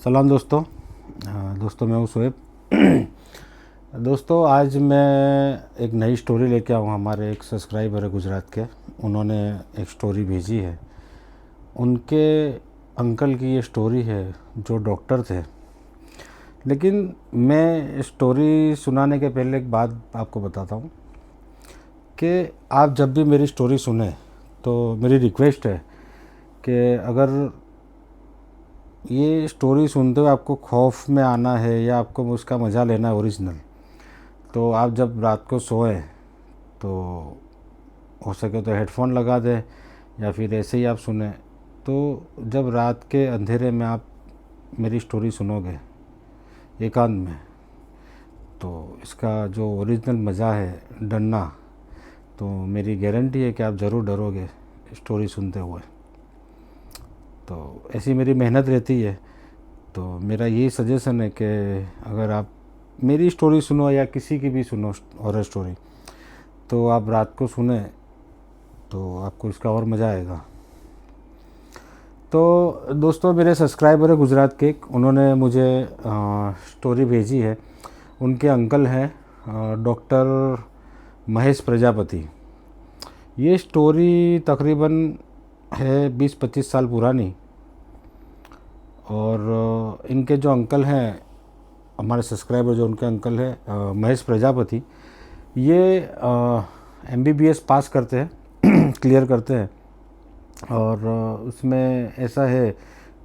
सलाम दोस्तों। दोस्तों मैं हूँ शोएब। दोस्तों आज मैं एक नई स्टोरी लेके आऊँ। हमारे एक सब्सक्राइबर है गुजरात के, उन्होंने एक स्टोरी भेजी है। उनके अंकल की ये स्टोरी है जो डॉक्टर थे। लेकिन मैं स्टोरी सुनाने के पहले एक बात आपको बताता हूँ कि आप जब भी मेरी स्टोरी सुने तो मेरी रिक्वेस्ट है कि अगर ये स्टोरी सुनते हुए आपको खौफ में आना है या आपको उसका मज़ा लेना है ओरिजिनल, तो आप जब रात को सोएं तो हो सके तो हेडफोन लगा दें या फिर ऐसे ही आप सुने। तो जब रात के अंधेरे में आप मेरी स्टोरी सुनोगे एकांत में, तो इसका जो ओरिजिनल मज़ा है डरना, तो मेरी गारंटी है कि आप ज़रूर डरोगे स्टोरी सुनते हुए। तो ऐसी मेरी मेहनत रहती है। तो मेरा यही सजेशन है कि अगर आप मेरी स्टोरी सुनो या किसी की भी सुनो हॉरर स्टोरी, तो आप रात को सुने तो आपको इसका और मज़ा आएगा। तो दोस्तों मेरे सब्सक्राइबर है गुजरात के, उन्होंने मुझे स्टोरी भेजी है। उनके अंकल हैं डॉक्टर महेश प्रजापति। ये स्टोरी तकरीबन है 20-25 साल पुरानी। और इनके जो अंकल हैं, हमारे सब्सक्राइबर जो उनके अंकल हैं महेश प्रजापति, ये MBBS पास करते हैं क्लियर करते हैं। और उसमें ऐसा है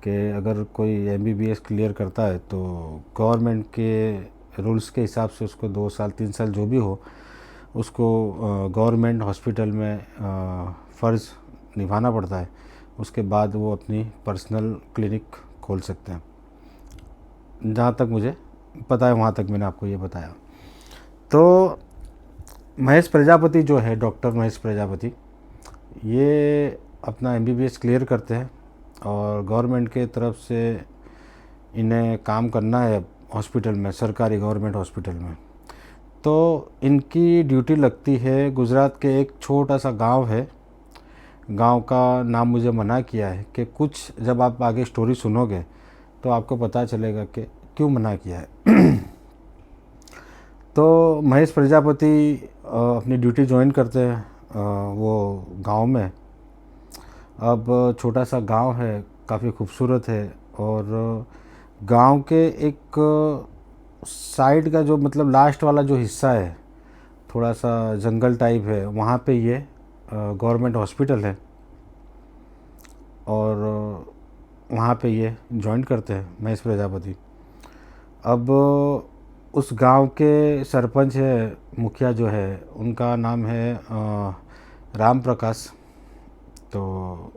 कि अगर कोई MBBS क्लियर करता है तो गवर्नमेंट के रूल्स के हिसाब से उसको 2 साल 3 साल जो भी हो, उसको गवर्नमेंट हॉस्पिटल में फ़र्ज़ निभाना पड़ता है। उसके बाद वो अपनी पर्सनल क्लिनिक खोल सकते हैं। जहाँ तक मुझे पता है वहाँ तक मैंने आपको ये बताया। तो महेश प्रजापति जो है, डॉक्टर महेश प्रजापति, ये अपना MBBS क्लियर करते हैं और गवर्नमेंट के तरफ से इन्हें काम करना है हॉस्पिटल में, सरकारी गवर्नमेंट हॉस्पिटल में। तो इनकी ड्यूटी लगती है गुजरात के एक छोटा सा गांव है। गांव का नाम मुझे मना किया है कि कुछ जब आप आगे स्टोरी सुनोगे तो आपको पता चलेगा कि क्यों मना किया है। तो महेश प्रजापति अपनी ड्यूटी ज्वाइन करते हैं वो गांव में। अब छोटा सा गांव है, काफ़ी खूबसूरत है। और गांव के एक साइड का जो मतलब लास्ट वाला जो हिस्सा है, थोड़ा सा जंगल टाइप है, वहाँ पे ये गवर्नमेंट हॉस्पिटल है। और वहाँ पे ये ज्वाइन करते हैं महेश प्रजापति। अब उस गांव के सरपंच है, मुखिया जो है, उनका नाम है राम प्रकाश। तो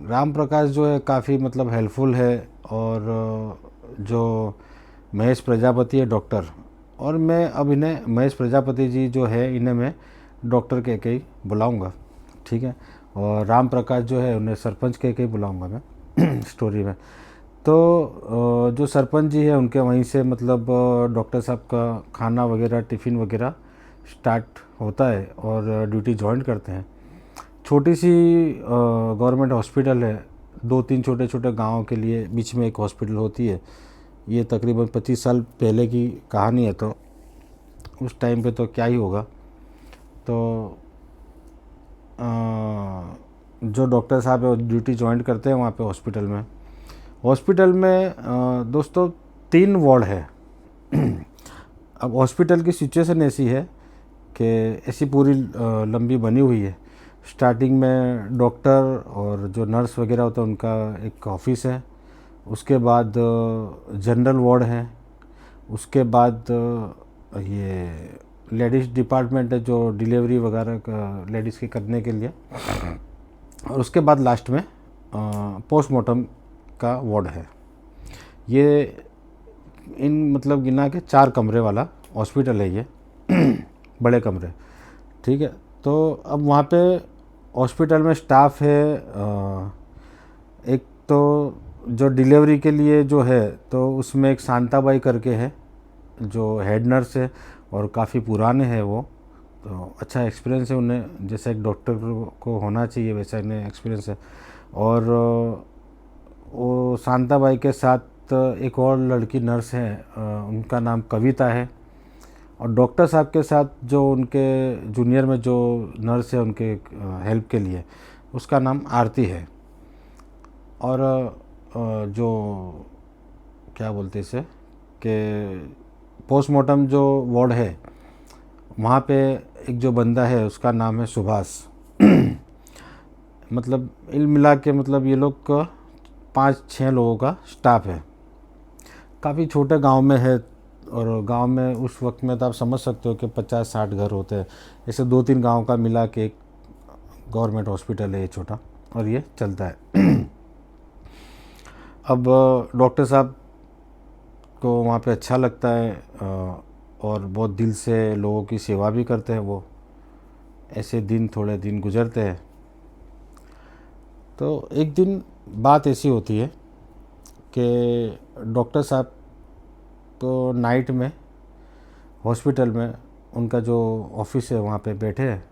राम प्रकाश जो है काफ़ी मतलब हेल्पफुल है। और जो महेश प्रजापति है डॉक्टर, और मैं अब इन्हें महेश प्रजापति जी जो है इन्हें मैं डॉक्टर कह के ही बुलाऊँगा, ठीक है। और राम प्रकाश जो है उन्हें सरपंच कह के ही बुलाऊँगा मैं स्टोरी में। तो जो सरपंच जी है उनके वहीं से मतलब डॉक्टर साहब का खाना वगैरह, टिफ़िन वगैरह स्टार्ट होता है और ड्यूटी ज्वाइन करते हैं। छोटी सी गवर्नमेंट हॉस्पिटल है, 2-3 छोटे छोटे गाँव के लिए बीच में एक हॉस्पिटल होती है। ये तकरीबन 25 साल पहले की कहानी है, तो उस टाइम पे तो क्या ही होगा। तो जो डॉक्टर साहब है वो ड्यूटी ज्वाइन करते हैं वहाँ पे हॉस्पिटल में। हॉस्पिटल में दोस्तों 3 वार्ड है। अब हॉस्पिटल की सिचुएशन ऐसी है कि ऐसी पूरी लंबी बनी हुई है। स्टार्टिंग में डॉक्टर और जो नर्स वगैरह होता है उनका एक ऑफिस है। उसके बाद जनरल वार्ड है। उसके बाद ये लेडीज़ डिपार्टमेंट है जो डिलीवरी वगैरह का लेडीज़ के करने के लिए। और उसके बाद लास्ट में पोस्टमार्टम का वार्ड है। ये इन मतलब गिना के 4 कमरे वाला हॉस्पिटल है ये बड़े कमरे, ठीक है। तो अब वहाँ पे हॉस्पिटल में स्टाफ है एक तो जो डिलीवरी के लिए जो है, तो उसमें एक शांताबाई करके है जो हेड नर्स है और काफ़ी पुराने हैं वो। तो अच्छा एक्सपीरियंस है उन्हें, जैसा एक डॉक्टर को होना चाहिए वैसा इन्हें एक्सपीरियंस है। और वो शांताबाई के साथ एक और लड़की नर्स है, उनका नाम कविता है, और डॉक्टर साहब के साथ जो उनके जूनियर में जो नर्स है उनके हेल्प के लिए, उसका नाम आरती है। और जो क्या बोलते इसे कि पोस्टमार्टम जो वार्ड है वहाँ पे एक जो बंदा है उसका नाम है सुभाष। मतलब इल मिला के मतलब ये लोग का 5-6 लोगों का स्टाफ है। काफ़ी छोटे गांव में है, और गांव में उस वक्त में तो आप समझ सकते हो कि 50-60 घर होते हैं। ऐसे 2-3 गांव का मिला के एक गवर्नमेंट हॉस्पिटल है ये छोटा, और ये चलता है। अब डॉक्टर साहब को वहाँ पे अच्छा लगता है, और बहुत दिल से लोगों की सेवा भी करते हैं वो। ऐसे दिन थोड़े दिन गुजरते हैं, तो एक दिन बात ऐसी होती है कि डॉक्टर साहब तो नाइट में हॉस्पिटल में उनका जो ऑफिस है वहाँ पे बैठे हैं।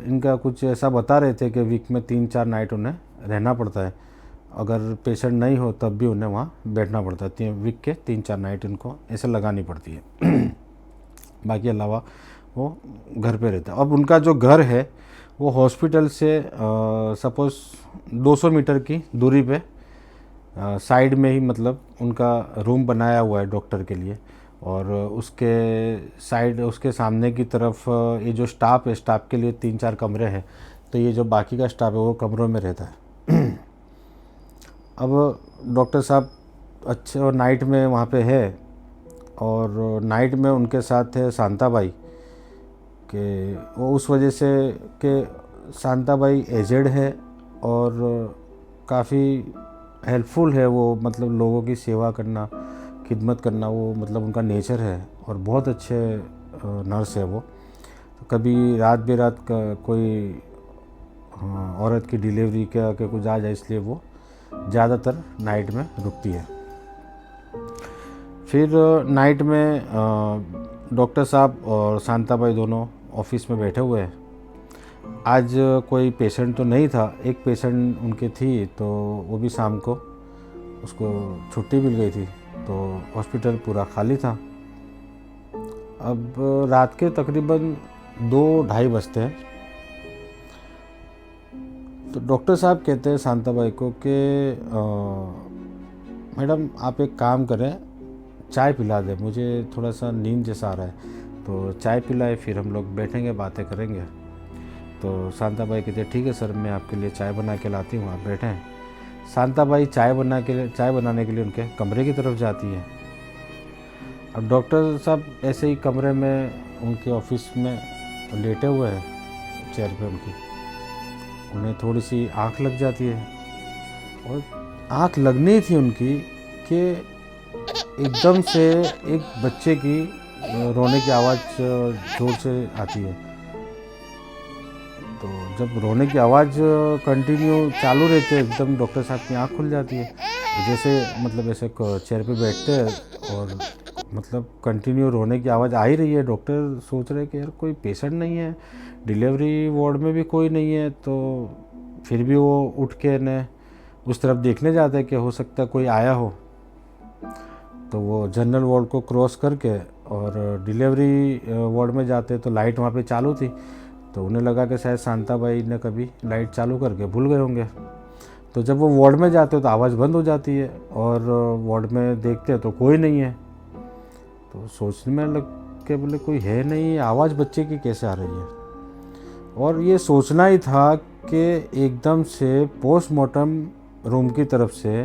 इनका कुछ ऐसा बता रहे थे कि वीक में 3-4 नाइट उन्हें रहना पड़ता है, अगर पेशेंट नहीं हो तब भी उन्हें वहाँ बैठना पड़ता है। वीक के 3-4 नाइट इनको ऐसे लगानी पड़ती है। बाकी अलावा वो घर पे रहता है। अब उनका जो घर है वो हॉस्पिटल से सपोज़ 200 मीटर की दूरी पे साइड में ही मतलब उनका रूम बनाया हुआ है डॉक्टर के लिए, और उसके साइड उसके सामने की तरफ ये जो स्टाफ है, स्टाफ के लिए 3-4 कमरे हैं, तो ये जो बाकी का स्टाफ है वो कमरों में रहता है। अब डॉक्टर साहब अच्छे और नाइट में वहाँ पे है, और नाइट में उनके साथ है शांताबाई, कि वो उस वजह से कि शांताबाई एजेड है और काफ़ी हेल्पफुल है वो, मतलब लोगों की सेवा करना, खिदमत करना, वो मतलब उनका नेचर है, और बहुत अच्छे नर्स है वो। तो कभी रात बेरात का कोई औरत की डिलीवरी का के कुछ आ जाए, इसलिए वो ज़्यादातर नाइट में रुकती है। फिर नाइट में डॉक्टर साहब और शांताबाई दोनों ऑफिस में बैठे हुए हैं। आज कोई पेशेंट तो नहीं था, एक पेशेंट उनके थी, तो वो भी शाम को उसको छुट्टी मिल गई थी, तो हॉस्पिटल पूरा खाली था। अब रात के तकरीबन 2-2:30 बजते हैं, तो डॉक्टर साहब कहते हैं शांताबाई को कि मैडम आप एक काम करें, चाय पिला दें, मुझे थोड़ा सा नींद जैसा आ रहा है, तो चाय पिलाए, फिर हम लोग बैठेंगे, बातें करेंगे। तो शांताबाई कहते हैं ठीक है सर, मैं आपके लिए चाय बना के लाती हूँ, आप बैठें। शांताबाई चाय बनाने के लिए उनके कमरे की तरफ जाती है। अब डॉक्टर साहब ऐसे ही कमरे में उनके ऑफिस में लेटे हुए हैं चेयर पे उनकी, उन्हें थोड़ी सी आँख लग जाती है, और आँख लगनी थी उनकी कि एकदम से एक बच्चे की रोने की आवाज़ ज़ोर से आती है। तो जब रोने की आवाज़ कंटिन्यू चालू रहती है, एकदम डॉक्टर साहब की आँख खुल जाती है। जैसे मतलब ऐसे चेयर पे बैठते हैं और मतलब कंटिन्यू रोने की आवाज़ आ ही रही है। डॉक्टर सोच रहे कि यार कोई पेशेंट नहीं है, डिलीवरी वार्ड में भी कोई नहीं है, तो फिर भी वो उठ के ने उस तरफ देखने जाते हैं कि हो सकता है कोई आया हो। तो वो जनरल वार्ड को क्रॉस करके और डिलीवरी वार्ड में जाते, तो लाइट वहाँ पे चालू थी, तो उन्हें लगा कि शायद शांताबाई ने कभी लाइट चालू करके भूल गए होंगे। तो जब वो वार्ड में जाते तो आवाज़ बंद हो जाती है, और वार्ड में देखते तो कोई नहीं है। तो सोचने में लग के बोले कोई है नहीं, आवाज़ बच्चे की कैसे आ रही है। और ये सोचना ही था कि एकदम से पोस्टमार्टम रूम की तरफ से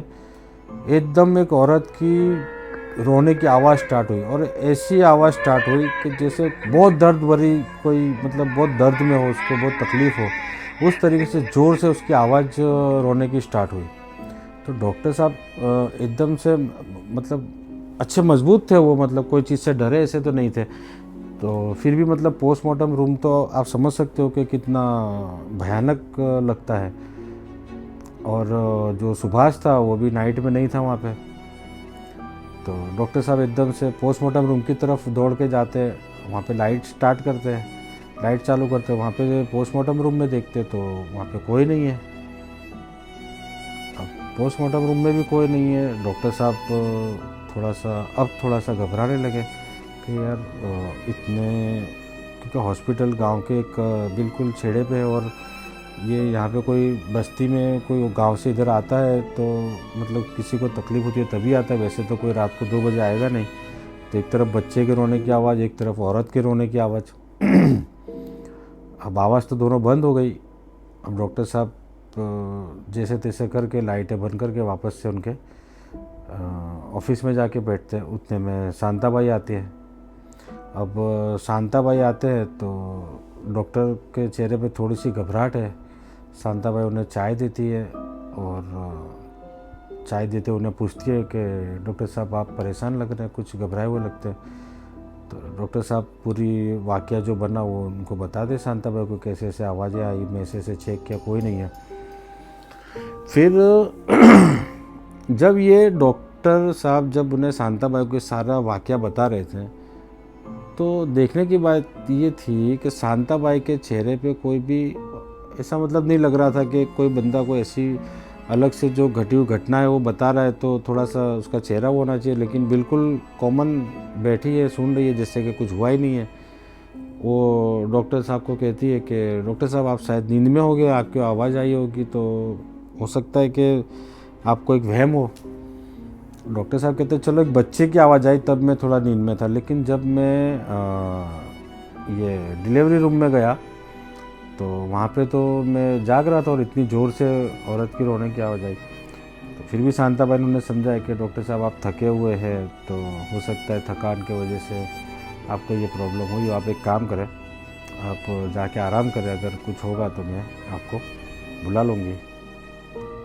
एकदम एक औरत की रोने की आवाज़ स्टार्ट हुई, और ऐसी आवाज़ स्टार्ट हुई कि जैसे बहुत दर्द भरी, कोई मतलब बहुत दर्द में हो, उसको बहुत तकलीफ़ हो, उस तरीके से ज़ोर से उसकी आवाज़ रोने की स्टार्ट हुई। तो डॉक्टर साहब एकदम से मतलब अच्छे मजबूत थे वो, मतलब कोई चीज़ से डरे ऐसे तो नहीं थे। तो फिर भी मतलब पोस्टमार्टम रूम तो आप समझ सकते हो कि कितना भयानक लगता है। और जो सुभाष था वो भी नाइट में नहीं था वहाँ पे। तो डॉक्टर साहब एकदम से पोस्टमार्टम रूम की तरफ दौड़ के जाते हैं, वहाँ पे लाइट स्टार्ट करते हैं, लाइट चालू करते हैं, वहाँ पे पोस्टमार्टम रूम में देखते तो वहाँ पे कोई नहीं है। अब पोस्टमार्टम रूम में भी कोई नहीं है। डॉक्टर साहब थोड़ा सा घबराने लगे कि यार इतने, क्योंकि हॉस्पिटल गांव के एक बिल्कुल छेड़े पे है और ये यहाँ पे कोई बस्ती में कोई गांव से इधर आता है तो मतलब किसी को तकलीफ़ होती है तभी आता है, वैसे तो कोई रात को 2 बजे आएगा नहीं। तो एक तरफ बच्चे के रोने की आवाज़, एक तरफ औरत के रोने की आवाज़। अब आवाज़ तो दोनों बंद हो गई। अब डॉक्टर साहब जैसे तैसे करके लाइटें बंद करके वापस से उनके ऑफिस में जाके बैठते हैं। उतने में शांताबाई आती है। अब शांताबाई आते हैं तो डॉक्टर के चेहरे पे थोड़ी सी घबराहट है। शांताबाई उन्हें चाय देती है और चाय देते उन्हें पूछती है कि डॉक्टर साहब आप परेशान लग रहे हैं, कुछ घबराए हुए लगते हैं। तो डॉक्टर साहब पूरी वाक़या जो बना वो उनको बता दे शांताबाई को, कैसे ऐसे आवाज़ें आई, मैं ऐसे चेक किया, कोई नहीं है। फिर जब ये डॉक्टर साहब जब उन्हें शांताबाई को सारा वाक़या बता रहे थे तो देखने की बात ये थी कि शांताबाई के चेहरे पे कोई भी ऐसा मतलब नहीं लग रहा था कि कोई बंदा कोई ऐसी अलग से जो घटी हुई घटना है वो बता रहा है तो थोड़ा सा उसका चेहरा वो होना चाहिए, लेकिन बिल्कुल कॉमन बैठी है, सुन रही है जैसे कि कुछ हुआ ही नहीं है। वो डॉक्टर साहब को कहती है कि डॉक्टर साहब आप शायद नींद में हो गए, आपकी आवाज़ आई होगी, तो हो सकता है कि आपको एक वहम हो। डॉक्टर साहब कहते हैं चलो एक बच्चे की आवाज़ आई तब मैं थोड़ा नींद में था, लेकिन जब मैं ये डिलीवरी रूम में गया तो वहाँ पे तो मैं जाग रहा था और इतनी ज़ोर से औरत की रोने की आवाज़ आई। तो फिर भी शांताबाई ने समझा है कि डॉक्टर साहब आप थके हुए हैं तो हो सकता है थकान की वजह से आपको ये प्रॉब्लम हुई। आप एक काम करें, आप जाके आराम करें, अगर कुछ होगा तो मैं आपको बुला लूँगी।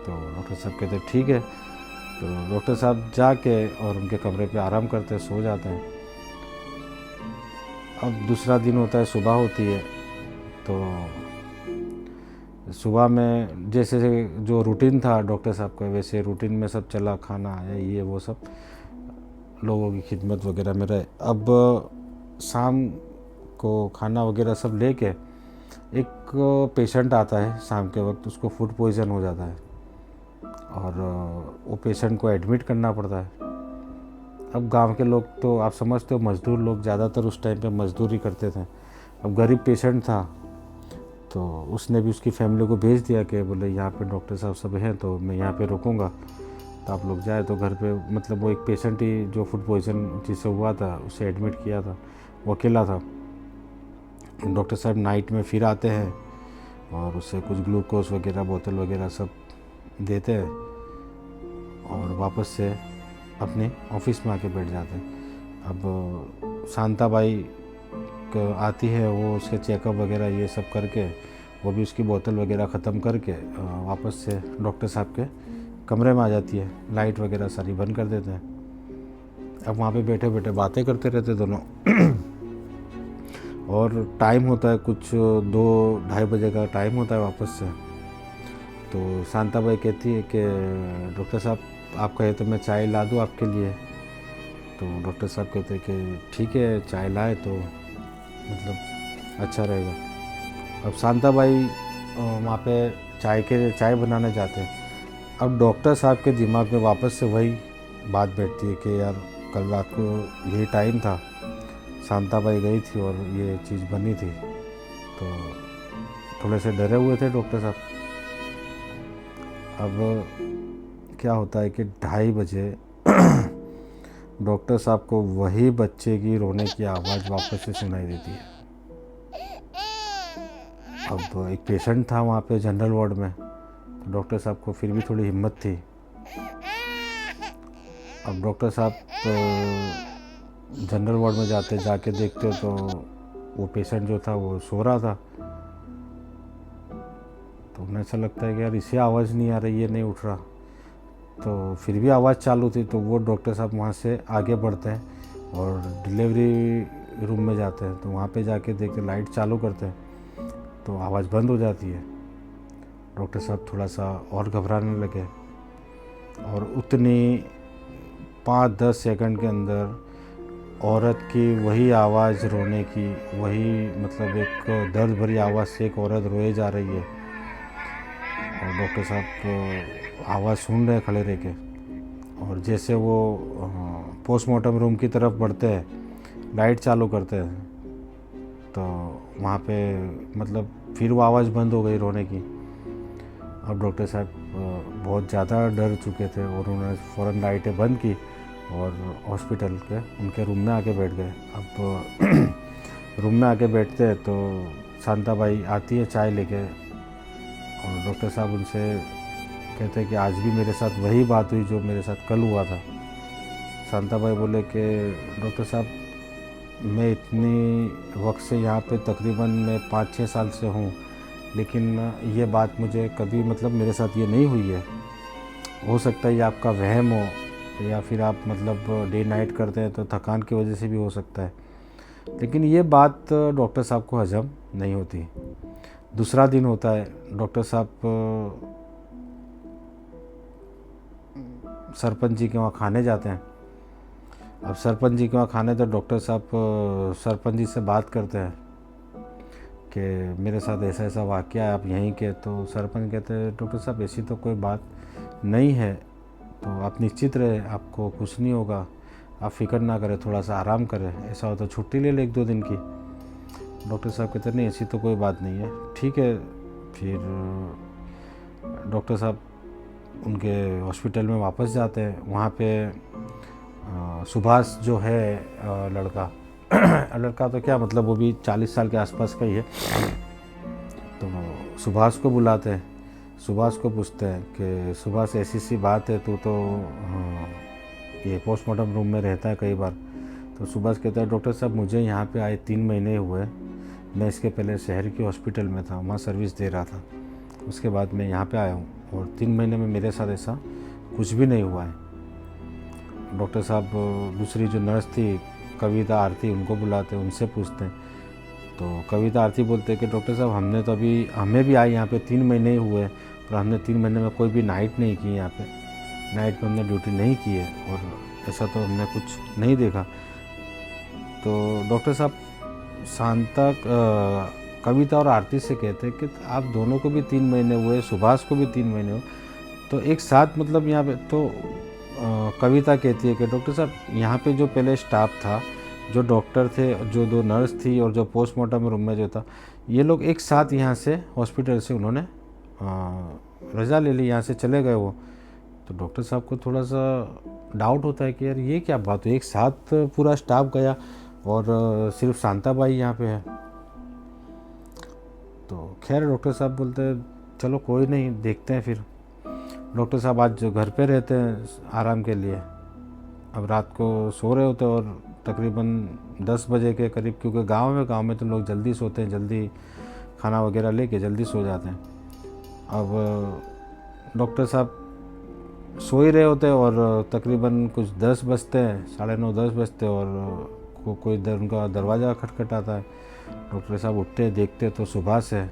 तो डॉक्टर साहब कहते हैं ठीक है। तो डॉक्टर साहब जाके और उनके कमरे पे आराम करते हैं, सो जाते हैं। अब दूसरा दिन होता है, सुबह होती है। तो सुबह में जैसे जो रूटीन था डॉक्टर साहब का वैसे रूटीन में सब चला, खाना आया, ये वो सब लोगों की खिदमत वगैरह में रहे। अब शाम को खाना वगैरह सब लेके एक पेशेंट आता है शाम के वक्त, उसको फूड पॉइज़न हो जाता है और वो पेशेंट को एडमिट करना पड़ता है। अब गांव के लोग तो आप समझते हो, मज़दूर लोग ज़्यादातर उस टाइम पे मजदूरी करते थे। अब गरीब पेशेंट था तो उसने भी उसकी फैमिली को भेज दिया कि बोले यहाँ पे डॉक्टर साहब सब हैं तो मैं यहाँ पे रुकूंगा, तो आप लोग जाए। तो घर पे मतलब वो एक पेशेंट ही जो फूड पॉइज़न जिससे हुआ था उसे एडमिट किया था, वो अकेला था। डॉक्टर साहब नाइट में फिर आते हैं और उसे कुछ ग्लूकोज वगैरह बोतल वगैरह सब देते हैं और वापस से अपने ऑफिस में आके बैठ जाते हैं। अब शांताबाई आती है, वो उसके चेकअप वगैरह ये सब करके वो भी उसकी बोतल वगैरह ख़त्म करके वापस से डॉक्टर साहब के कमरे में आ जाती है। लाइट वगैरह सारी बंद कर देते हैं। अब वहाँ पे बैठे बैठे बातें करते रहते दोनों। और टाइम होता है कुछ 2-2:30 बजे का टाइम होता है वापस से। तो शांताबाई कहती है कि डॉक्टर साहब आप कहे तो मैं चाय ला दूँ आपके लिए। तो डॉक्टर साहब कहते हैं कि ठीक है चाय लाए तो मतलब अच्छा रहेगा। अब शांताबाई वहाँ पे चाय बनाने जाते हैं। अब डॉक्टर साहब के दिमाग में वापस से वही बात बैठती है कि यार कल रात को यही टाइम था, शांताबाई गई थी और ये चीज़ बनी थी। तो थोड़े से डरे हुए थे डॉक्टर साहब। अब क्या होता है कि 2:30 बजे डॉक्टर साहब को वही बच्चे की रोने की आवाज़ वापस से सुनाई देती है। अब एक पेशेंट था वहाँ पे जनरल वार्ड में, तो डॉक्टर साहब को फिर भी थोड़ी हिम्मत थी। अब डॉक्टर साहब जनरल वार्ड में जाके देखते हो तो वो पेशेंट जो था वो सो रहा था। तो उन्हें ऐसा लगता है कि यार इसे आवाज़ नहीं आ रही, ये नहीं उठ रहा। तो फिर भी आवाज़ चालू थी, तो वो डॉक्टर साहब वहाँ से आगे बढ़ते हैं और डिलीवरी रूम में जाते हैं। तो वहाँ पे जाके देखते, लाइट चालू करते हैं तो आवाज़ बंद हो जाती है। डॉक्टर साहब थोड़ा सा और घबराने लगे और उतनी 5-10 सेकंड के अंदर औरत की वही आवाज़ रोने की, वही मतलब एक दर्द भरी आवाज़ से एक औरत रोए जा रही है। और डॉक्टर साहब आवाज़ सुन रहे खड़े रह के, और जैसे वो पोस्टमार्टम रूम की तरफ बढ़ते हैं, लाइट चालू करते हैं, तो वहाँ पे मतलब फिर वो आवाज़ बंद हो गई रोने की। अब डॉक्टर साहब बहुत ज़्यादा डर चुके थे और उन्होंने फ़ौरन लाइटें बंद की और हॉस्पिटल के उनके रूम में आके बैठ गए। अब रूम में आके बैठते हैं तो शांताबाई आती है चाय लेके, और डॉक्टर साहब उनसे कहते हैं कि आज भी मेरे साथ वही बात हुई जो मेरे साथ कल हुआ था। शांताबाई बोले कि डॉक्टर साहब, मैं इतनी वक्त से यहाँ पे तकरीबन मैं 5-6 साल से हूँ, लेकिन ये बात मुझे कभी मतलब मेरे साथ ये नहीं हुई है। हो सकता है ये आपका वहम हो, या फिर आप मतलब डे नाइट करते हैं तो थकान की वजह से भी हो सकता है, लेकिन ये बात डॉक्टर साहब को हजम नहीं होती। दूसरा दिन होता है, डॉक्टर साहब सरपंच जी के वहाँ खाने जाते हैं। अब सरपंच जी के वहाँ खाने तो डॉक्टर साहब सरपंच जी से बात करते हैं कि मेरे साथ ऐसा ऐसा वाक़या है, आप यहीं के। तो सरपंच कहते हैं डॉक्टर साहब ऐसी तो कोई बात नहीं है, तो आप निश्चित रहे, आपको कुछ नहीं होगा, आप फ़िक्र ना करें, थोड़ा सा आराम करें, ऐसा हो तो छुट्टी ले लें 1-2 दिन की। डॉक्टर साहब कहते हैं नहीं ऐसी तो कोई बात नहीं है, ठीक है। फिर डॉक्टर साहब उनके हॉस्पिटल में वापस जाते हैं। वहाँ पे सुभाष जो है लड़का लड़का तो क्या मतलब वो भी 40 साल के आसपास का ही है, तो सुभाष को बुलाते हैं। सुभाष को पूछते हैं कि सुभाष ऐसी सी बात है, तू तो ये पोस्टमार्टम रूम में रहता है कई बार। तो सुभाष कहता है डॉक्टर साहब मुझे यहाँ पे आए 3 महीने हुए, मैं इसके पहले शहर के हॉस्पिटल में था, वहाँ सर्विस दे रहा था, उसके बाद मैं यहाँ पे आया हूँ और 3 महीने में मेरे साथ ऐसा कुछ भी नहीं हुआ है। डॉक्टर साहब दूसरी जो नर्स थी कविता आरती, उनको बुलाते हैं, उनसे पूछते हैं। तो कविता आरती बोलते हैं कि डॉक्टर साहब हमने तो अभी हमें भी आए यहाँ पे 3 महीने ही हुए और हमने 3 महीने में कोई भी नाइट नहीं की, यहाँ पे नाइट में हमने ड्यूटी नहीं की है और ऐसा तो हमने कुछ नहीं देखा। तो डॉक्टर साहब शांता कविता और आरती से कहते हैं कि आप दोनों को भी 3 महीने हुए, सुभाष को भी 3 महीने हुए, तो एक साथ मतलब यहाँ पे तो कविता कहती है कि डॉक्टर साहब यहाँ पे जो पहले स्टाफ था, जो डॉक्टर थे, जो 2 नर्स थी और जो पोस्टमार्टम रूम में जो था, ये लोग एक साथ यहाँ से हॉस्पिटल से उन्होंने रज़ा ले ली, यहाँ से चले गए वो। तो डॉक्टर साहब को थोड़ा सा डाउट होता है कि यार ये क्या बात हुई, एक साथ पूरा स्टाफ गया और सिर्फ शांताबाई यहाँ पे है। तो खैर डॉक्टर साहब बोलते हैं चलो कोई नहीं, देखते हैं। फिर डॉक्टर साहब आज घर पे रहते हैं आराम के लिए। अब रात को सो रहे होते और तकरीबन 10 बजे के करीब, क्योंकि गांव में तो लोग जल्दी सोते हैं, जल्दी खाना वगैरह लेके जल्दी सो जाते हैं। अब डॉक्टर साहब सो ही रहे होते और तकरीबन कुछ 10 बजते हैं, 9:30-10 बजते और कोई उनका दरवाज़ा खटखटाता है। डॉक्टर साहब उठते देखते तो सुभाष है।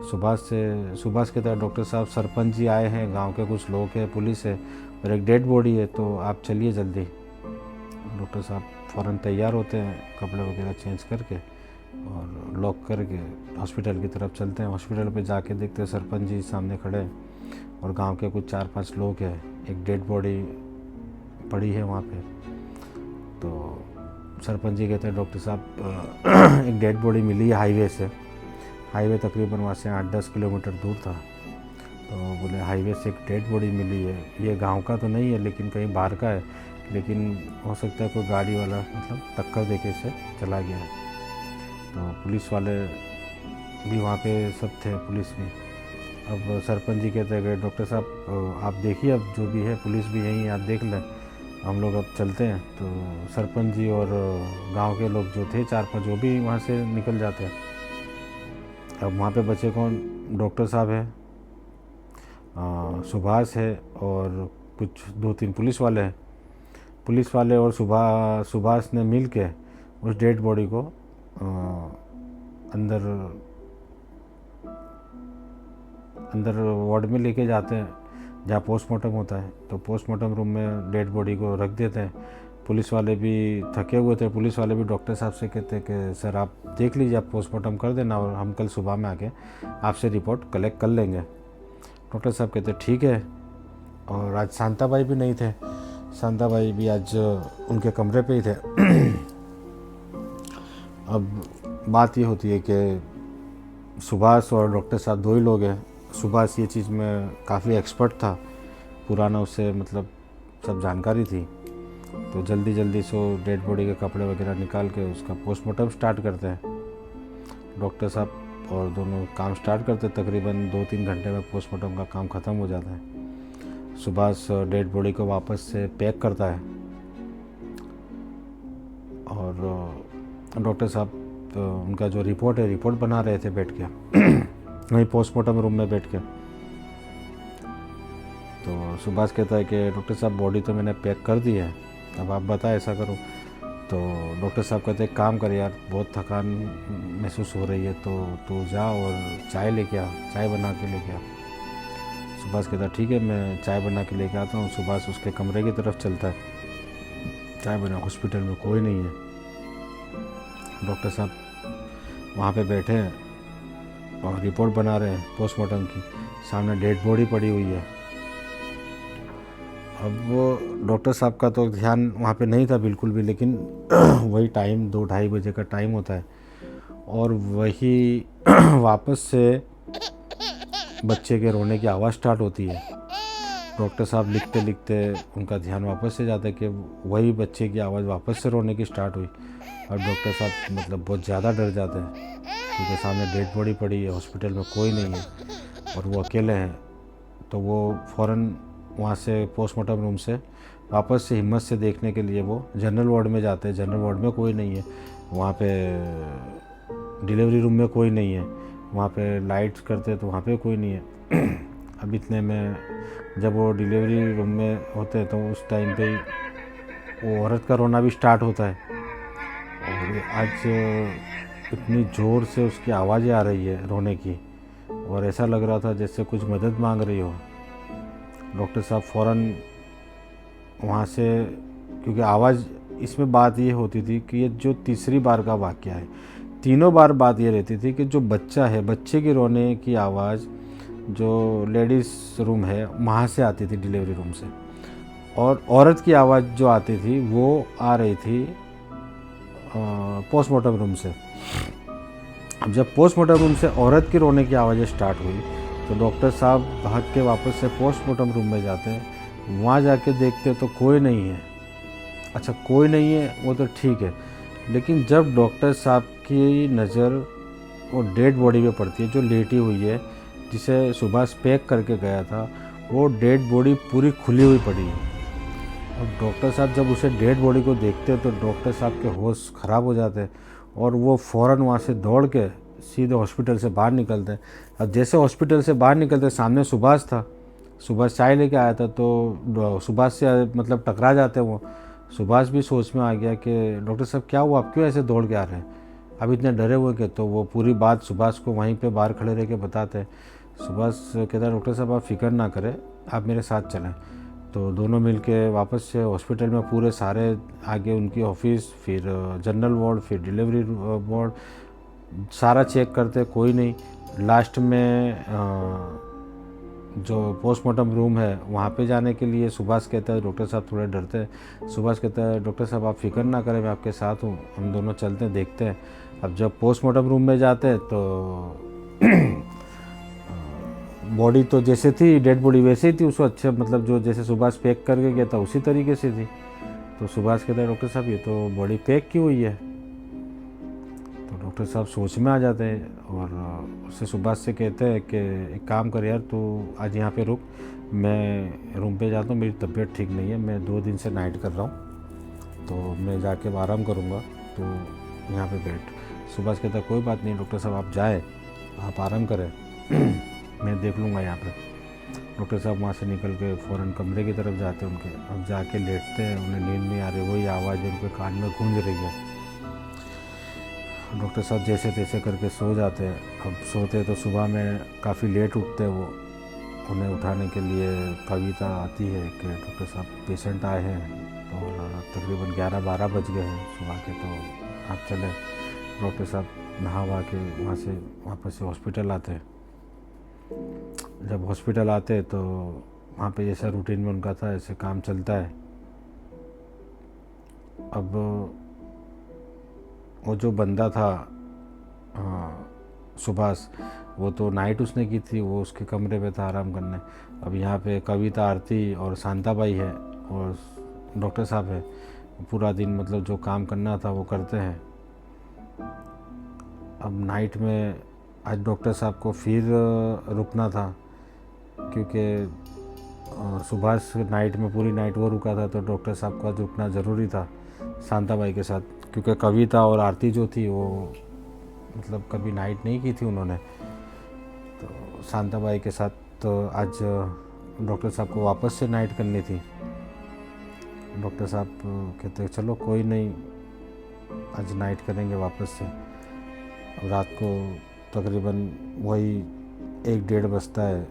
सुभाष कहता है डॉक्टर साहब सरपंच जी आए हैं, गांव के कुछ लोग हैं, पुलिस है और एक डेड बॉडी है, तो आप चलिए जल्दी। डॉक्टर साहब फ़ौरन तैयार होते हैं, कपड़े वगैरह चेंज करके और लॉक करके हॉस्पिटल की तरफ चलते हैं। हॉस्पिटल पे जाके देखते हैं सरपंच जी सामने खड़े हैं और गांव के कुछ 4-5 लोग हैं, एक डेड बॉडी पड़ी है वहाँ पे। तो सरपंच जी कहते हैं डॉक्टर साहब एक डेड बॉडी मिली है हाईवे से, हाईवे तकरीबन वहाँ से 8-10 किलोमीटर दूर था। तो बोले हाईवे से एक डेड बॉडी मिली है, ये गांव का तो नहीं है लेकिन कहीं बाहर का है, लेकिन हो सकता है कोई गाड़ी वाला मतलब टक्कर देके से चला गया है। तो पुलिस वाले भी वहाँ पे सब थे, पुलिस भी। अब सरपंच जी कहते हैं डॉक्टर साहब आप देखिए, अब जो भी है पुलिस भी यहीं, आप देख लें, हम लोग अब चलते हैं। तो सरपंच जी और गांव के लोग जो थे 4-5 वो भी वहाँ से निकल जाते हैं। अब वहाँ पे बचे कौन, डॉक्टर साहब है, सुभाष है और कुछ 2-3 पुलिस वाले हैं। पुलिस वाले और सुभाष ने मिल के उस डेड बॉडी को अंदर वार्ड में लेके जाते हैं जहाँ पोस्टमार्टम होता है। तो पोस्टमार्टम रूम में डेड बॉडी को रख देते हैं। पुलिस वाले भी थके हुए थे, पुलिस वाले भी डॉक्टर साहब से कहते हैं कि सर आप देख लीजिए, आप पोस्टमार्टम कर देना और हम कल सुबह में आके आपसे रिपोर्ट कलेक्ट कर लेंगे। डॉक्टर साहब कहते हैं ठीक है। और आज शांताबाई भी नहीं थे, शांताबाई भी आज उनके कमरे पे ही थे। अब बात ये होती है कि सुभाष और डॉक्टर साहब दो ही लोग हैं। सुभाष ये चीज़ में काफ़ी एक्सपर्ट था, पुराना उससे मतलब सब जानकारी थी, तो जल्दी जल्दी से डेड बॉडी के कपड़े वगैरह निकाल के उसका पोस्टमार्टम स्टार्ट करते हैं। डॉक्टर साहब और दोनों काम स्टार्ट करते, तकरीबन 2-3 घंटे में पोस्टमार्टम का काम ख़त्म हो जाता है। सुभाष डेड बॉडी को वापस से पैक करता है और डॉक्टर साहब तो उनका जो रिपोर्ट है रिपोर्ट बना रहे थे बैठ के वहीं पोस्टमार्टम रूम में बैठ के। तो सुभाष कहता है कि डॉक्टर साहब बॉडी तो मैंने पैक कर दी है, अब आप बताएं ऐसा करो। तो डॉक्टर साहब कहते हैं काम कर यार, बहुत थकान महसूस हो रही है, तो तू जा और चाय लेके आ, चाय बना के लेके आ। सुभाष कहता ठीक है मैं चाय बना के लेके आता हूँ। सुभाष उसके कमरे की तरफ चलता है, चाय बना, हॉस्पिटल में कोई नहीं है। डॉक्टर साहब वहाँ पे बैठे हैं और रिपोर्ट बना रहे हैं पोस्टमार्टम की, सामने डेड बॉडी पड़ी हुई है। अब वो डॉक्टर साहब का तो ध्यान वहाँ पे नहीं था बिल्कुल भी, लेकिन वही टाइम 2-2:30 बजे का टाइम होता है और वही वापस से बच्चे के रोने की आवाज़ स्टार्ट होती है। डॉक्टर साहब लिखते लिखते उनका ध्यान वापस से जाता है कि वही बच्चे की आवाज़ वापस से रोने की स्टार्ट हुई और डॉक्टर साहब मतलब बहुत ज़्यादा डर जाते हैं क्योंकि सामने डेड बॉडी पड़ी है, हॉस्पिटल में कोई नहीं है और वो अकेले हैं। तो वो फ़ौरन वहाँ से पोस्टमार्टम रूम से वापस से हिम्मत से देखने के लिए वो जनरल वार्ड में जाते हैं। जनरल वार्ड में कोई नहीं है, वहाँ पे डिलीवरी रूम में कोई नहीं है, वहाँ पे लाइट्स करते तो वहाँ पे कोई नहीं है। अब इतने में जब वो डिलीवरी रूम में होते हैं तो उस टाइम पे वो औरत का रोना भी स्टार्ट होता है और आज इतनी ज़ोर से उसकी आवाज़ें आ रही है रोने की और ऐसा लग रहा था जैसे कुछ मदद मांग रही हो। डॉक्टर साहब फ़ौरन वहाँ से, क्योंकि आवाज़ इसमें बात ये होती थी कि ये जो तीसरी बार का वाक़या है, तीनों बार बात ये रहती थी कि जो बच्चा है, बच्चे की रोने की आवाज़ जो लेडीज़ रूम है वहाँ से आती थी डिलीवरी रूम से, और औरत की आवाज़ जो आती थी वो आ रही थी पोस्टमार्टम रूम से। अब जब पोस्टमार्टम रूम से औरत की रोने की आवाज़ें स्टार्ट हुई तो डॉक्टर साहब भाग के वापस से पोस्टमार्टम रूम में जाते हैं। वहाँ जाके देखते तो कोई नहीं है। अच्छा कोई नहीं है वो तो ठीक है, लेकिन जब डॉक्टर साहब की नज़र वो डेड बॉडी पे पड़ती है जो लेटी हुई है, जिसे सुभाष पैक करके गया था, वो डेड बॉडी पूरी खुली हुई पड़ी है। और डॉक्टर साहब जब उसे डेड बॉडी को देखते हैं तो डॉक्टर साहब के होश ख़राब हो जाते हैं और वो फ़ौरन वहाँ से दौड़ के सीधे हॉस्पिटल से बाहर निकलते हैं। अब जैसे हॉस्पिटल से बाहर निकलते सामने सुभाष था, सुभाष चाय लेके आया था, तो सुभाष से मतलब टकरा जाते हैं वो। सुभाष भी सोच में आ गया कि डॉक्टर साहब क्या हुआ, आप क्यों ऐसे दौड़ के आ रहे हैं, अब इतने डरे हुए के। तो वो पूरी बात सुभाष को वहीं पे बाहर खड़े रह के बताते हैं। सुभाष कहता है डॉक्टर साहब आप फिक्र ना करें, आप मेरे साथ चलें। तो दोनों मिलके वापस से हॉस्पिटल में पूरे सारे आगे उनकी ऑफिस, फिर जनरल वार्ड, फिर डिलीवरी वार्ड, सारा चेक करते, कोई नहीं। लास्ट में जो पोस्टमार्टम रूम है वहाँ पे जाने के लिए सुभाष कहता है, डॉक्टर साहब थोड़े डरते हैं। सुभाष कहता है डॉक्टर साहब आप फिक्र ना करें, मैं आपके साथ हूँ, हम दोनों चलते हैं देखते हैं। अब जब पोस्टमार्टम रूम में जाते हैं तो बॉडी तो जैसे थी, डेड बॉडी वैसे ही थी, उसको अच्छे मतलब जो जैसे सुभाष पैक करके गया था उसी तरीके से थी। तो सुभाष कहता है डॉक्टर साहब ये तो बॉडी पैक की हुई है। तो डॉक्टर साहब सोच में आ जाते हैं और उससे सुभाष से कहते हैं कि एक काम कर यार, तू आज यहाँ पे रुक, मैं रूम पे जाता हूँ, मेरी तबीयत ठीक नहीं है, मैं 2 दिन से नाइट कर रहा हूँ, तो मैं जाके आराम करूँगा, तो यहाँ पे बैठ। सुभाष कहता है कोई बात नहीं डॉक्टर साहब, आप जाए, आप आराम करें, मैं देख लूँगा यहाँ पे। डॉक्टर साहब वहाँ से निकल के फ़ौरन कमरे की तरफ जाते हैं उनके। अब जाके लेटते हैं, उन्हें नींद नहीं आ रही, वही आवाज़ उनके कान में गूंज रही है। डॉक्टर साहब जैसे तैसे करके सो जाते हैं। अब सोते तो सुबह में काफ़ी लेट उठते हैं वो, उन्हें उठाने के लिए कविता आती है कि डॉक्टर साहब पेशेंट आए हैं, तो तकरीबन 11-12 बज गए हैं सुबह के, तो आप चले। डॉक्टर साहब नहा वहा के वहाँ से वापस से हॉस्पिटल आते हैं। जब हॉस्पिटल आते तो वहाँ पे जैसा रूटीन में उनका था ऐसे काम चलता है। अब वो जो बंदा था सुभाष, वो तो नाइट उसने की थी, वो उसके कमरे पे था आराम करने। अब यहाँ पे कविता, आरती और शांताबाई है और डॉक्टर साहब है। पूरा दिन मतलब जो काम करना था वो करते हैं। अब नाइट में आज डॉक्टर साहब को फिर रुकना था, क्योंकि सुभाष नाइट में पूरी नाइट वो रुका था, तो डॉक्टर साहब को आज रुकना ज़रूरी था शांताबाई के साथ, क्योंकि कविता और आरती जो थी वो मतलब कभी नाइट नहीं की थी उन्होंने। तो शांताबाई के साथ तो आज डॉक्टर साहब को वापस से नाइट करनी थी। डॉक्टर साहब कहते चलो कोई नहीं, आज नाइट करेंगे वापस से। अब रात को तकरीबन वही 1-1:30 बजता है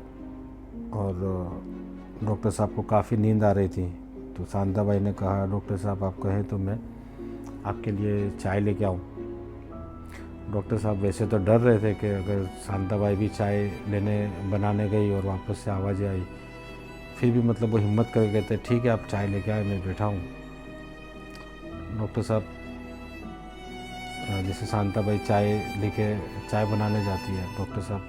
और डॉक्टर साहब को काफ़ी नींद आ रही थी। तो शांताबाई ने कहा, डॉक्टर साहब आप कहें तो मैं आपके लिए चाय लेके आऊँ। डॉक्टर साहब वैसे तो डर रहे थे कि अगर शांताबाई भी चाय बनाने गई और वापस से आवाज़ें आई, फिर भी मतलब वो हिम्मत करके कहते ठीक है आप चाय लेके आए, मैं बैठा हूँ। डॉक्टर साहब जैसे शांताबाई चाय बनाने जाती है, डॉक्टर साहब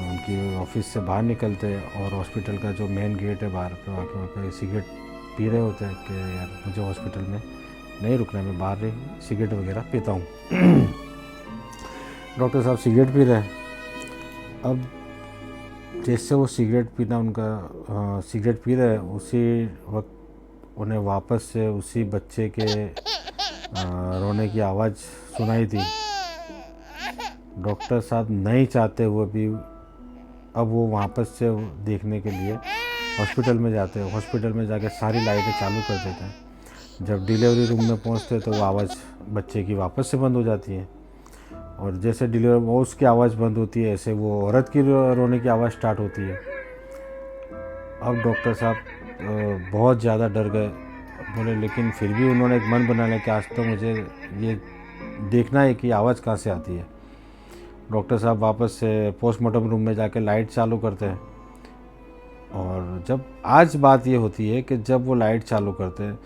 उनकी ऑफिस से बाहर निकलते हैं और हॉस्पिटल का जो मेन गेट है बाहर पे, वहाँ पे सिगरेट पी रहे होते हैं कि यार मुझे हॉस्पिटल में नहीं रुकना, मैं बाहर ही सिगरेट वगैरह पीता हूँ। डॉक्टर साहब सिगरेट पी रहे हैं। अब जैसे वो सिगरेट पी रहे हैं, उसी वक्त उन्हें वापस से उसी बच्चे के रोने की आवाज़ सुनाई दी। डॉक्टर साहब नहीं चाहते हुए भी अब वो वापस से देखने के लिए हॉस्पिटल में जाते हैं। हॉस्पिटल में जाके सारी लाइटें चालू कर देते हैं। जब डिलीवरी रूम में पहुंचते तो वो आवाज़ बच्चे की वापस से बंद हो जाती है, और जैसे वो उसकी आवाज़ बंद होती है, ऐसे वो औरत की रोने की आवाज़ स्टार्ट होती है। अब डॉक्टर साहब बहुत ज़्यादा डर गए, बोले, लेकिन फिर भी उन्होंने एक मन बना लिया कि आज तो मुझे ये देखना है कि आवाज़ कहाँ से आती है। डॉक्टर साहब वापस से पोस्टमार्टम रूम में जाके लाइट चालू करते हैं, और जब आज बात ये होती है कि जब वो लाइट चालू करते हैं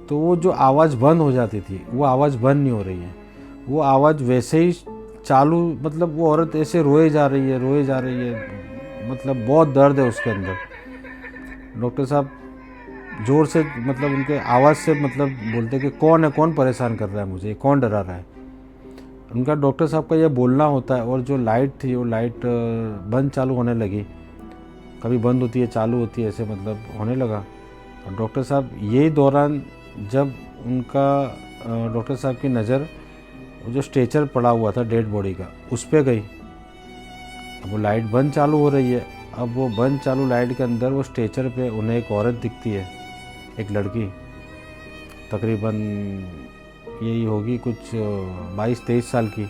तो वो जो आवाज़ बंद हो जाती थी वो आवाज़ बंद नहीं हो रही है, वो आवाज़ वैसे ही चालू, मतलब वो औरत ऐसे रोए जा रही है, मतलब बहुत दर्द है उसके अंदर। डॉक्टर साहब ज़ोर से मतलब उनके आवाज़ से मतलब बोलते कि कौन परेशान कर रहा है मुझे, कौन डरा रहा है। उनका डॉक्टर साहब का ये बोलना होता है, और जो लाइट थी वो लाइट बंद चालू होने लगी, कभी बंद होती है चालू होती है, ऐसे मतलब होने लगा। और डॉक्टर साहब यही दौरान जब उनका डॉक्टर साहब की नज़र जो स्ट्रेचर पड़ा हुआ था डेड बॉडी का उस पर गई। अब वो लाइट बंद चालू हो रही है, अब वो बंद चालू लाइट के अंदर वो स्ट्रेचर पे उन्हें एक औरत दिखती है, एक लड़की, तकरीबन यही होगी कुछ 22-23 साल की,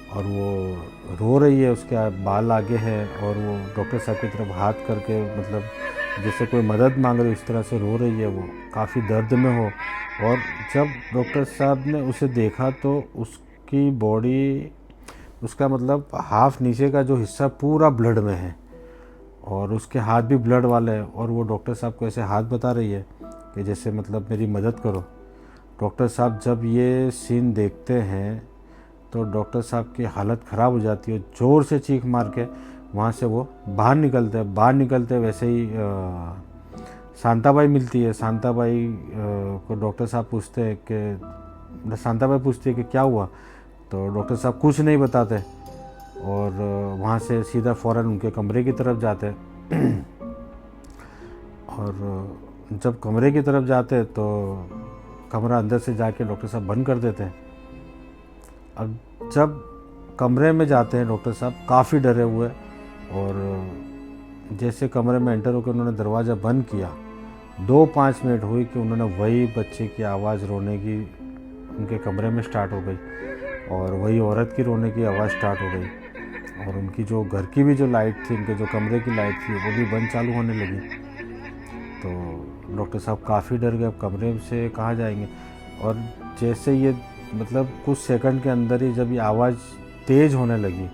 और वो रो रही है, उसके बाल आगे हैं, और वो डॉक्टर साहब की तरफ हाथ करके मतलब जैसे कोई मदद मांग रही, उस तरह से रो रही है, वो काफ़ी दर्द में हो। और जब डॉक्टर साहब ने उसे देखा तो उसकी बॉडी, उसका मतलब हाफ नीचे का जो हिस्सा पूरा ब्लड में है, और उसके हाथ भी ब्लड वाले हैं, और वो डॉक्टर साहब को ऐसे हाथ बता रही है कि जैसे मतलब मेरी मदद करो। डॉक्टर साहब जब ये सीन देखते हैं तो डॉक्टर साहब की हालत ख़राब हो जाती है, ज़ोर से चीख मार के वहाँ से वो बाहर निकलते वैसे ही शांताबाई मिलती है। शांताबाई को डॉक्टर साहब पूछते हैं कि शांताबाई पूछती है कि क्या हुआ, तो डॉक्टर साहब कुछ नहीं बताते, और वहाँ से सीधा फ़ौरन उनके कमरे की तरफ जाते हैं। और जब कमरे की तरफ जाते हैं तो कमरा अंदर से जाके डॉक्टर साहब बंद कर देते हैं। अब जब कमरे में जाते हैं डॉक्टर साहब काफ़ी डरे हुए, और जैसे कमरे में एंटर होकर उन्होंने दरवाज़ा बंद किया, 2-5 मिनट हुई कि उन्होंने वही बच्चे की आवाज़ रोने की उनके कमरे में स्टार्ट हो गई, और वही औरत की रोने की आवाज़ स्टार्ट हो गई, और उनकी जो घर की भी जो लाइट थी, उनके जो कमरे की लाइट थी वो भी बंद चालू होने लगी। तो डॉक्टर साहब काफ़ी डर गए, अब कमरे से कहाँ जाएंगे। और जैसे ये मतलब कुछ सेकंड के अंदर ही जब ये आवाज़ तेज़ होने लगी,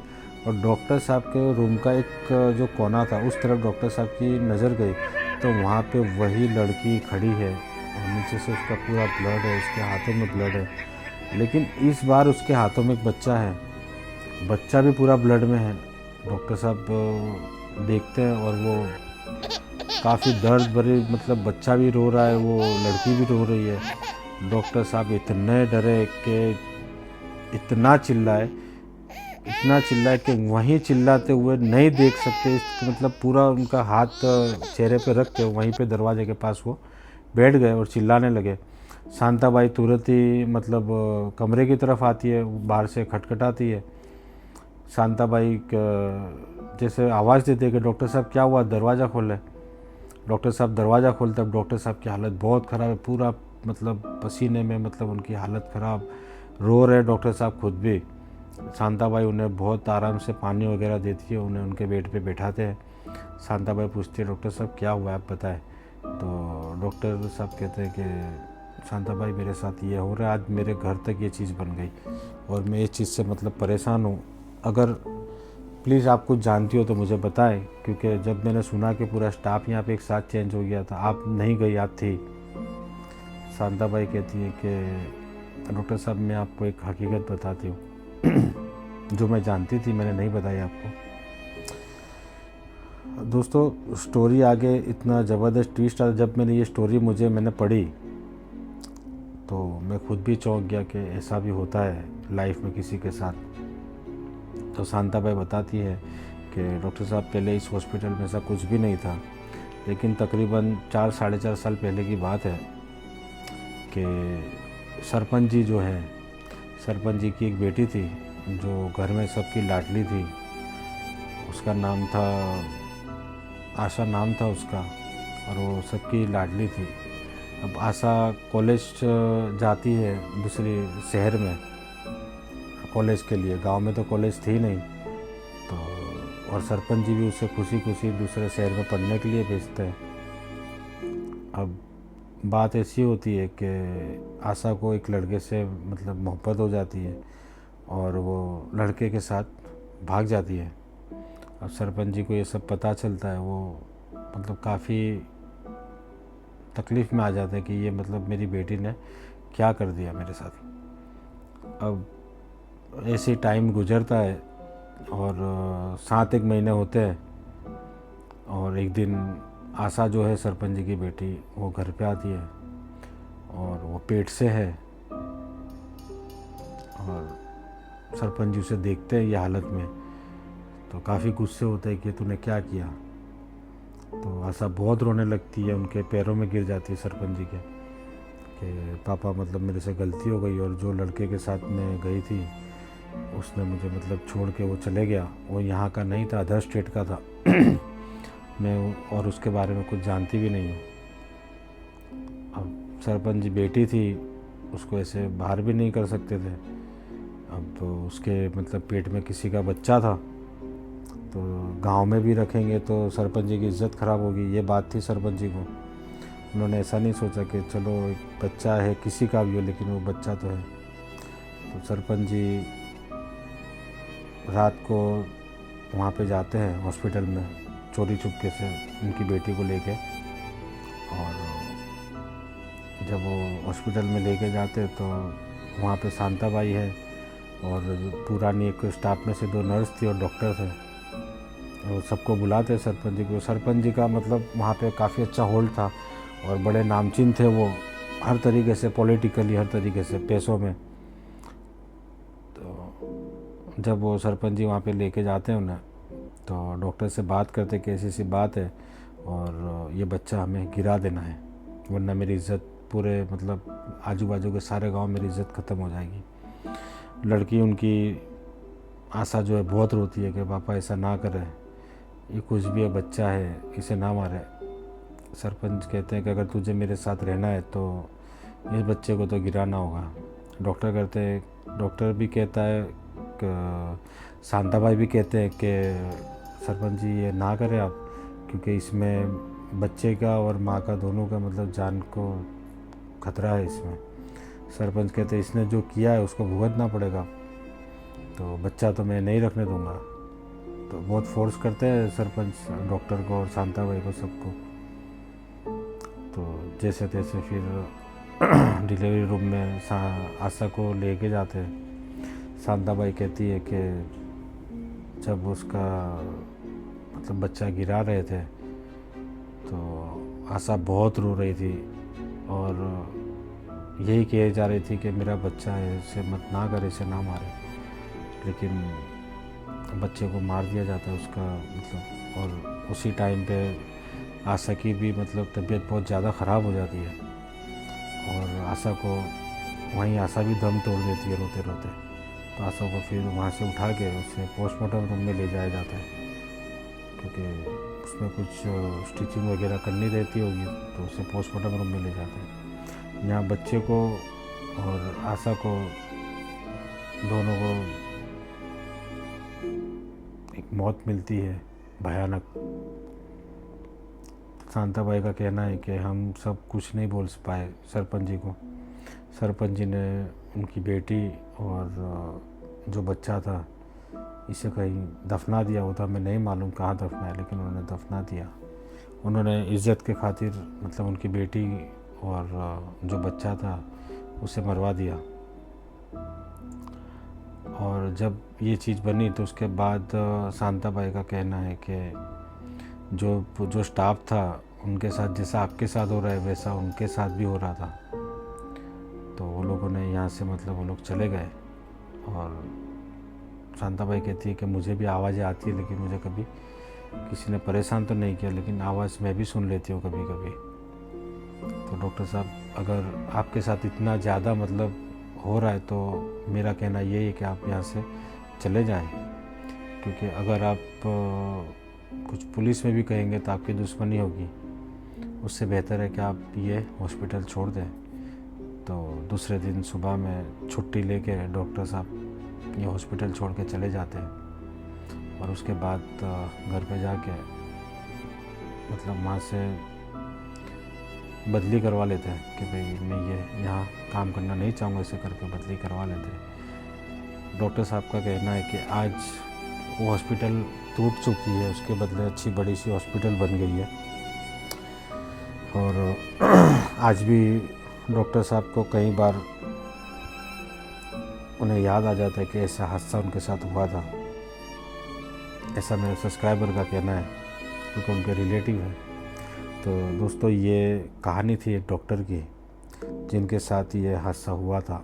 और डॉक्टर साहब के रूम का एक जो कोना था उस तरफ डॉक्टर साहब की नज़र गई तो वहाँ पे वही लड़की खड़ी है और नीचे से उसका पूरा ब्लड है, उसके हाथों में ब्लड है। लेकिन इस बार उसके हाथों में एक बच्चा है, बच्चा भी पूरा ब्लड में है। डॉक्टर साहब देखते हैं और वो काफ़ी दर्द भरी, मतलब बच्चा भी रो रहा है, वो लड़की भी रो रही है। डॉक्टर साहब इतने डरे कि इतना चिल्लाए कि वहीं चिल्लाते हुए नहीं देख सकते, मतलब पूरा उनका हाथ चेहरे पे रख के वहीं पे दरवाजे के पास वो बैठ गए और चिल्लाने लगे। शांताबाई तुरंत ही मतलब कमरे की तरफ आती है, बाहर से खटखटाती है। शांताबाई जैसे आवाज़ देते कि डॉक्टर साहब क्या हुआ, दरवाज़ा खोले। डॉक्टर साहब दरवाज़ा खोलते, अब डॉक्टर साहब की हालत बहुत ख़राब है, पूरा मतलब पसीने में, मतलब उनकी हालत ख़राब, रो रहे डॉक्टर साहब खुद भी। शांताबाई उन्हें बहुत आराम से पानी वगैरह देती है, उन्हें उनके बेड पे बैठाते हैं। शांताबाई पूछती है डॉक्टर साहब क्या हुआ आप बताएं। तो डॉक्टर साहब कहते हैं कि शांताबाई मेरे साथ ये हो रहा है, आज मेरे घर तक ये चीज़ बन गई और मैं इस चीज़ से मतलब परेशान हूँ। अगर प्लीज़ आप कुछ जानती हो तो मुझे बताएं, क्योंकि जब मैंने सुना कि पूरा स्टाफ यहाँ पे एक साथ चेंज हो गया था, आप नहीं गई, आप थी। शांताबाई कहती है कि डॉक्टर साहब मैं आपको एक हकीकत बताती हूँ जो मैं जानती थी, मैंने नहीं बताई आपको। दोस्तों स्टोरी आगे इतना ज़बरदस्त ट्विस्ट आता, जब मैंने ये स्टोरी मैंने पढ़ी तो मैं खुद भी चौंक गया कि ऐसा भी होता है लाइफ में किसी के साथ। तो शांताबाई बताती है कि डॉक्टर साहब पहले इस हॉस्पिटल में ऐसा कुछ भी नहीं था, लेकिन तकरीबन 4-4.5 साल पहले की बात है कि सरपंच जी जो है, सरपंच जी की एक बेटी थी जो घर में सबकी लाडली थी। उसका नाम था आशा, नाम था उसका, और वो सबकी लाडली थी। अब आशा कॉलेज जाती है दूसरी शहर में कॉलेज के लिए, गांव में तो कॉलेज थी नहीं, तो और सरपंच जी भी उसे खुशी खुशी दूसरे शहर में पढ़ने के लिए भेजते हैं। अब बात ऐसी होती है कि आशा को एक लड़के से मतलब मोहब्बत हो जाती है और वो लड़के के साथ भाग जाती है। अब सरपंच जी को ये सब पता चलता है, वो मतलब काफ़ी तकलीफ़ में आ जाते हैं कि ये मतलब मेरी बेटी ने क्या कर दिया मेरे साथ। अब ऐसे टाइम गुजरता है और 7-1 महीने होते हैं और एक दिन आशा जो है सरपंच जी की बेटी, वो घर पे आती है और वो पेट से है और सरपंच जी उसे देखते हैं ये हालत में तो काफ़ी गुस्से होते हैं कि तूने क्या किया। तो आशा बहुत रोने लगती है, उनके पैरों में गिर जाती है सरपंच जी के कि पापा मतलब मेरे से गलती हो गई और जो लड़के के साथ मैं गई थी उसने मुझे मतलब छोड़ के वो चले गया, वो यहाँ का नहीं था, अदर स्टेट का था मैं और उसके बारे में कुछ जानती भी नहीं हूँ। अब सरपंच जी बेटी थी, उसको ऐसे बाहर भी नहीं कर सकते थे। अब उसके मतलब पेट में किसी का बच्चा था, तो गांव में भी रखेंगे तो सरपंच जी की इज़्ज़त ख़राब होगी, ये बात थी सरपंच जी को। उन्होंने ऐसा नहीं सोचा कि चलो एक बच्चा है किसी का भी हो, लेकिन वो बच्चा तो है। तो सरपंच जी रात को वहाँ पे जाते हैं हॉस्पिटल में चोरी चुपके से उनकी बेटी को लेके, और जब वो हॉस्पिटल में लेके जाते तो वहाँ पे शांताबाई है और पुरानी एक स्टाफ में से 2 नर्स थी और डॉक्टर थे, और सबको बुलाते सरपंच जी को। सरपंच जी का मतलब वहाँ पे काफ़ी अच्छा होल्ड था और बड़े नामचीन थे वो, हर तरीके से पॉलिटिकली, हर तरीके से पैसों में। तो जब वो सरपंच जी वहाँ पे लेके जाते हैं उन्हें, तो डॉक्टर से बात करते कि ऐसी सी बात है और ये बच्चा हमें गिरा देना है, वरना मेरी इज़्ज़त पूरे मतलब आजू बाजू के सारे गांव मेरी इज़्ज़त ख़त्म हो जाएगी। लड़की उनकी आशा जो है बहुत रोती है कि पापा ऐसा ना करें, ये कुछ भी है, बच्चा है, इसे ना मारे। सरपंच कहते हैं कि अगर तुझे मेरे साथ रहना है तो इस बच्चे को तो गिराना होगा। डॉक्टर भी कहता है कि शांताबाई भी कहते हैं कि सरपंच जी ये ना करें आप, क्योंकि इसमें बच्चे का और माँ का दोनों का मतलब जान को खतरा है इसमें। सरपंच कहते हैं इसने जो किया है उसको भुगतना पड़ेगा, तो बच्चा तो मैं नहीं रखने दूंगा। तो बहुत फोर्स करते हैं सरपंच डॉक्टर को और शांता भाई को, सबको। तो जैसे तैसे फिर डिलीवरी रूम में आशा को लेके जाते हैं। शांता भाई कहती है कि जब उसका मतलब बच्चा गिरा रहे थे तो आशा बहुत रो रही थी और यही कही जा रही थी कि मेरा बच्चा है, इसे मत ना करे, इसे ना मारे। लेकिन बच्चे को मार दिया जाता है उसका मतलब। और उसी टाइम पे आशा की भी मतलब तबीयत बहुत ज़्यादा ख़राब हो जाती है और आशा को वहीं आशा भी दम तोड़ देती है रोते रोते। तो आशा को फिर वहाँ से उठा के उसे पोस्टमार्टम रूम में ले जाया जाता है, क्योंकि उसमें कुछ स्टिचिंग वगैरह करनी रहती होगी, तो उसे पोस्टमार्टम रूम में ले जाते हैं। यहाँ बच्चे को और आशा को दोनों को एक मौत मिलती है भयानक। शांताबाई का कहना है कि हम सब कुछ नहीं बोल पाए सरपंच जी को। सरपंच जी ने उनकी बेटी और जो बच्चा था इसे कहीं दफना दिया होता, मैं नहीं मालूम कहाँ दफनाया, लेकिन उन्होंने दफना दिया। उन्होंने इज़्ज़त के खातिर मतलब उनकी बेटी और जो बच्चा था उसे मरवा दिया। और जब ये चीज़ बनी तो उसके बाद शांताबाई का कहना है कि जो स्टाफ था उनके साथ जैसा आपके साथ हो रहा है वैसा उनके साथ भी हो रहा था। तो वो लोगों ने यहाँ से मतलब वो लोग चले गए। और शांताबाई कहती है कि मुझे भी आवाज़ें आती है, लेकिन मुझे कभी किसी ने परेशान तो नहीं किया, लेकिन आवाज़ मैं भी सुन लेती हूँ कभी कभी। तो डॉक्टर साहब, अगर आपके साथ इतना ज़्यादा मतलब हो रहा है तो मेरा कहना यही है कि आप यहाँ से चले जाएं, क्योंकि अगर आप कुछ पुलिस में भी कहेंगे तो आपकी दुश्मनी होगी। उससे बेहतर है कि आप ये हॉस्पिटल छोड़ दें। तो दूसरे दिन सुबह में छुट्टी लेके डॉक्टर साहब ये हॉस्पिटल छोड़ के चले जाते हैं। और उसके बाद घर पे जाके मतलब वहाँ से बदली करवा लेते हैं कि भाई मैं ये यहाँ काम करना नहीं चाहूँगा, इसे करके बदली करवा लेते हैं। डॉक्टर साहब का कहना है कि आज वो हॉस्पिटल टूट चुकी है, उसके बदले अच्छी बड़ी सी हॉस्पिटल बन गई है। और आज भी डॉक्टर साहब को कई बार उन्हें याद आ जाता है कि ऐसा हादसा उनके साथ हुआ था। ऐसा मेरे सब्सक्राइबर का कहना है, क्योंकि उनके रिलेटिव है। तो दोस्तों, ये कहानी थी एक डॉक्टर की जिनके साथ ये हादसा हुआ था।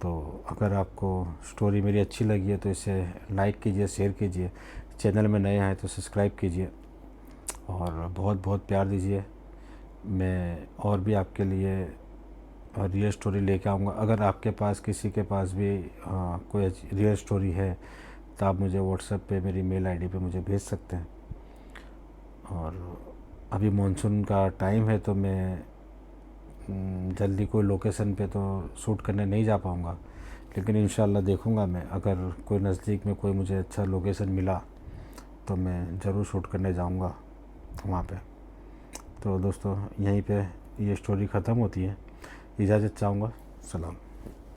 तो अगर आपको स्टोरी मेरी अच्छी लगी है तो इसे लाइक कीजिए, शेयर कीजिए। चैनल में नए हैं तो सब्सक्राइब कीजिए और बहुत बहुत प्यार दीजिए। मैं और भी आपके लिए रियल स्टोरी लेके आऊँगा। अगर आपके पास किसी के पास भी कोई रियल स्टोरी है तो आप मुझे व्हाट्सएप पे मेरी मेल आईडी पे मुझे भेज सकते हैं। और अभी मानसून का टाइम है तो मैं जल्दी कोई लोकेशन पे तो शूट करने नहीं जा पाऊँगा, लेकिन इंशाल्लाह देखूँगा मैं। अगर कोई नज़दीक में कोई मुझे अच्छा लोकेशन मिला तो मैं ज़रूर शूट करने जाऊँगा वहाँ पे। तो दोस्तों, यहीं पे ये स्टोरी ख़त्म होती है। इजाज़त चाहूँगा। सलाम।